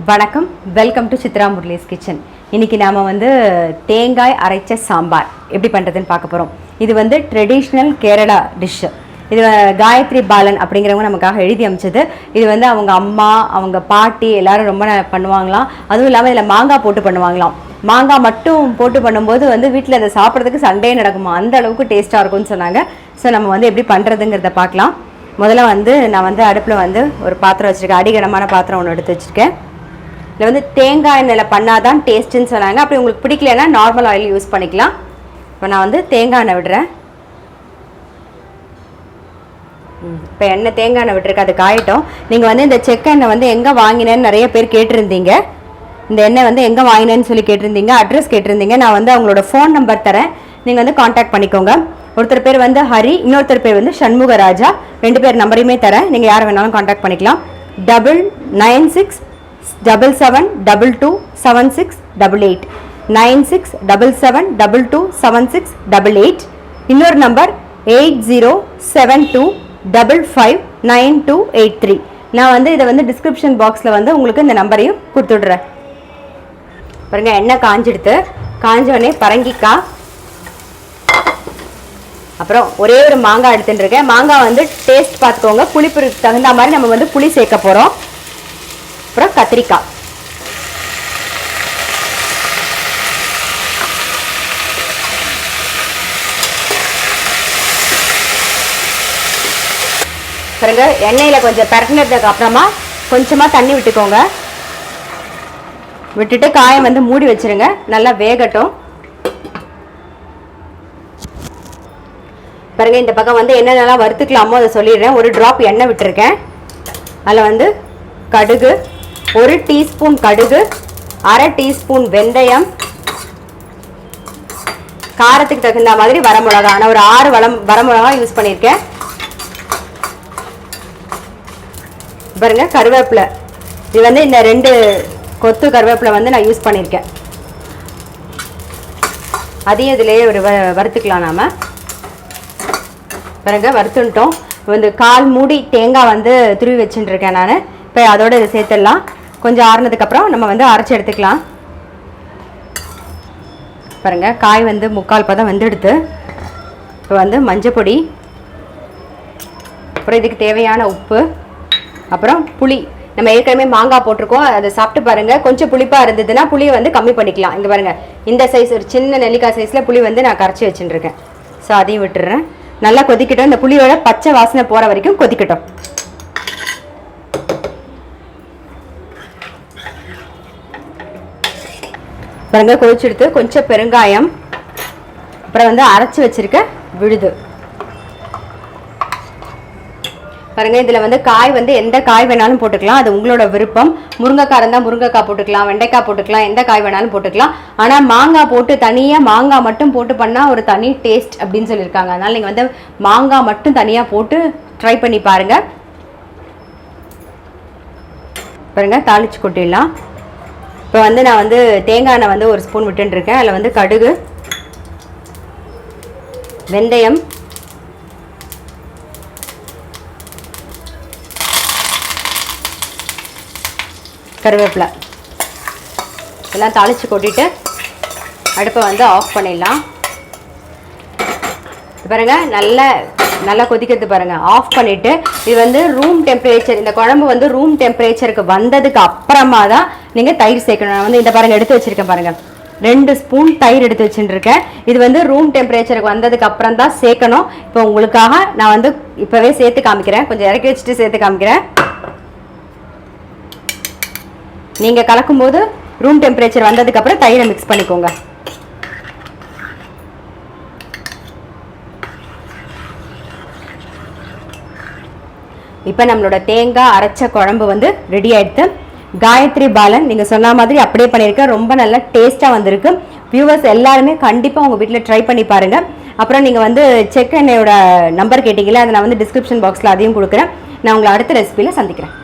வணக்கம், welcome to Chitra Murali's kitchen. இன்றைக்கி நாம் வந்து தேங்காய் அரைச்ச சாம்பார் எப்படி பண்ணுறதுன்னு பார்க்க போகிறோம். இது வந்து ட்ரெடிஷ்னல் கேரளா டிஷ்ஷு. இது காயத்ரி பாலன் அப்படிங்கிறவங்க நமக்காக எழுதி அமைச்சது. இது வந்து அவங்க அம்மா, அவங்க பாட்டி எல்லோரும் ரொம்ப பண்ணுவாங்களாம். அதுவும் இல்லாமல் இதில் மாங்காய் போட்டு பண்ணுவாங்களாம். மாங்காய் மட்டும் போட்டு பண்ணும்போது வந்து வீட்டில் அதை சாப்பிட்றதுக்கு சண்டே நடக்குமா, அந்த அளவுக்கு டேஸ்ட்டாக இருக்கும்னு சொன்னாங்க. ஸோ நம்ம வந்து எப்படி பண்ணுறதுங்கிறத பார்க்கலாம். முதல்ல வந்து நான் வந்து அடுப்பில் வந்து ஒரு பாத்திரம் வச்சுருக்கேன். அடிகனமான பாத்திரம் ஒன்று எடுத்து வச்சுருக்கேன். இதில் வந்து தேங்காய் எண்ணெயில் பண்ணால் தான் டேஸ்ட்டுன்னு சொன்னாங்க. அப்படி உங்களுக்கு பிடிக்கலன்னா நார்மல் ஆயில் யூஸ் பண்ணிக்கலாம். இப்போ நான் வந்து தேங்காய் எண்ணெய் விடுறேன். இப்போ தேங்காய் எண்ணெய் விட்டுருக்கு, அது காயட்டும். நீங்கள் வந்து இந்த செக்க எண்ணெய் வந்து எங்கே வாங்கினேன்னு நிறைய பேர் கேட்டிருந்தீங்க. இந்த எண்ணெய் வந்து எங்கே வாங்கினேன்னு சொல்லி கேட்டிருந்தீங்க, அட்ரஸ் கேட்டிருந்தீங்க. நான் வந்து அவங்களோட ஃபோன் நம்பர் தரேன், நீங்கள் வந்து காண்டாக்ட் பண்ணிக்கோங்க. ஒருத்தர் பேர் வந்து ஹரி, இன்னொருத்தர் பேர் வந்து சண்முகராஜா. 2 பேர் நம்பரையுமே தரேன், நீங்கள் யார் வேணாலும் காண்டாக்ட் பண்ணிக்கலாம். 9677227688 9677227688. இன்னொரு நம்பர் 8072559283. நான் வந்து இதை வந்து டிஸ்கிரிப்ஷன் பாக்ஸில் வந்து உங்களுக்கு இந்த நம்பரையும் கொடுத்துட்றேன். பாருங்க, எண்ணெய் காஞ்சிடுத்து. காஞ்சோடனே பரங்கிக்காய், அப்புறம் ஒரே ஒரு மாங்காய் எடுத்துட்டுருக்கேன். மாங்காய் வந்து டேஸ்ட் பார்த்துக்கோங்க, புளிப்புக்கு தகுந்த மாதிரி நம்ம வந்து புளி சேர்க்க போகிறோம். அப்புறம் கத்திரிக்காய், பாருங்க. எண்ணெயில் கொஞ்சம் பரட்டினதுக்கு அப்புறமா கொஞ்சமாக தண்ணி விட்டுக்கோங்க. விட்டுட்டு காயை வந்து மூடி வச்சுருங்க, நல்லா வேகட்டும். பாருங்க, இந்த பக்கம் வந்து என்னென்னலாம் வறுத்துக்கலாமோ அதை சொல்லிடுறேன். ஒரு ட்ராப் எண்ணெய் விட்டுருக்கேன். அதில் வந்து கடுகு, 1 டீஸ்பூன் கடுகு, 1/2 டீஸ்பூன் வெந்தயம், காரத்துக்கு தகுந்த மாதிரி வரமிளகா. நான் ஒரு 6 வரமிளகா யூஸ் பண்ணியிருக்கேன். பாருங்க, கருவேப்பிலை. இது வந்து இந்த 2 கொத்து கருவேப்பிலை வந்து நான் யூஸ் பண்ணியிருக்கேன். அதையும் இதிலேயே ஒரு வறுத்துக்கலாம் நாம. பாருங்க, வறுத்துட்டோம். வந்து 1/4 மூடி தேங்காய் வந்து துருவி வச்சுட்டு இருக்கேன் நான். இப்போ அதோட இதை சேர்த்துடலாம். கொஞ்சம் ஆறுனதுக்கப்புறம் நம்ம வந்து அரைச்சி எடுத்துக்கலாம். பாருங்கள், காய் வந்து 3/4 பதம் வெந்தெடுத்து. இப்போ வந்து மஞ்சள் பொடி, அப்புறம் இதுக்கு தேவையான உப்பு, அப்புறம் புளி. நம்ம ஏற்கனவே மாங்காய் போட்டிருக்கோம், அதை சாப்பிட்டு பாருங்கள். கொஞ்சம் புளிப்பாக இருந்ததுன்னா புளியை வந்து கம்மி பண்ணிக்கலாம். இங்கே பாருங்கள், இந்த சைஸ் ஒரு சின்ன நெல்லிக்காய் சைஸில் புளி வந்து நான் கரைச்சி வச்சுட்டுருக்கேன். ஸோ அதையும் விட்டுடுறேன். நல்லா கொதிக்கட்டும். இந்த புளியோட பச்சை வாசனை போகிற வரைக்கும் கொதிக்கட்டும். பாருங்க, கொதிச்செடுத்து கொஞ்சம் பெருங்காயம், அப்புறம் வந்து அரைச்சி வச்சிருக்க விழுது. பாருங்க, இதில் வந்து காய் வந்து எந்த காய் வேணாலும் போட்டுக்கலாம், அது உங்களோட விருப்பம். முருங்கைக்காய் இருந்தால் முருங்கைக்காய் போட்டுக்கலாம், வெண்டைக்காய் போட்டுக்கலாம், எந்த காய் வேணாலும் போட்டுக்கலாம். ஆனால் மாங்காய் போட்டு தனியாக மாங்காய் மட்டும் போட்டு பண்ணால் ஒரு தனி டேஸ்ட் அப்படின்னு சொல்லியிருக்காங்க. அதனால் நீங்கள் வந்து மாங்காய் மட்டும் தனியாக போட்டு ட்ரை பண்ணி பாருங்கள். பாருங்க, தாளிச்சு கொட்டிடலாம். இப்போ வந்து நான் வந்து தேங்காய் எண்ணெய் வந்து 1 ஸ்பூன் விட்டுருக்கேன். அதில் வந்து கடுகு, வெந்தயம், கருவேப்பிலை எல்லாம் தாளித்து கொட்டிட்டு அடுப்பை வந்து ஆஃப் பண்ணிடலாம். பாருங்கள், நல்லா கொதிக்கிறது பாருங்கள். ஆஃப் பண்ணிவிட்டு இது வந்து ரூம் டெம்பரேச்சர், இந்த குழம்பு வந்து ரூம் டெம்பரேச்சருக்கு வந்ததுக்கு அப்புறமா தான் நீங்கள் தயிர் சேர்க்கணும். நான் வந்து இந்த பாருங்கள் எடுத்து வச்சுருக்கேன். பாருங்கள், 2 ஸ்பூன் தயிர் எடுத்து வச்சுட்டுருக்கேன். இது வந்து ரூம் டெம்பரேச்சருக்கு வந்ததுக்கு அப்புறம் தான் சேர்க்கணும். இப்போ உங்களுக்காக நான் வந்து இப்போவே சேர்த்து காமிக்கிறேன். கொஞ்சம் இறக்கி வச்சுட்டு சேர்த்து காமிக்கிறேன். நீங்கள் கலக்கும்போது ரூம் டெம்பரேச்சர் வந்ததுக்கப்புறம் தயிரை மிக்ஸ் பண்ணிக்கோங்க. இப்போ நம்மளோட தேங்காய் அரைச்ச குழம்பு வந்து ரெடி ஆகிடுது. காயத்ரி பாலன் நீங்கள் சொன்ன மாதிரி அப்படியே பண்ணியிருக்கேன். ரொம்ப நல்லா டேஸ்ட்டாக வந்திருக்கு. வியூவர்ஸ் எல்லாருமே கண்டிப்பாக உங்கள் வீட்டில் ட்ரை பண்ணி பாருங்கள். அப்புறம் நீங்கள் வந்து செக் எண்ணெயோட நம்பர் கேட்டிங்களே, அதை நான் வந்து டிஸ்கிரிப்ஷன் பாக்ஸில் அதையும் கொடுக்குறேன். நான் உங்களை அடுத்த ரெசிபியில் சந்திக்கிறேன்.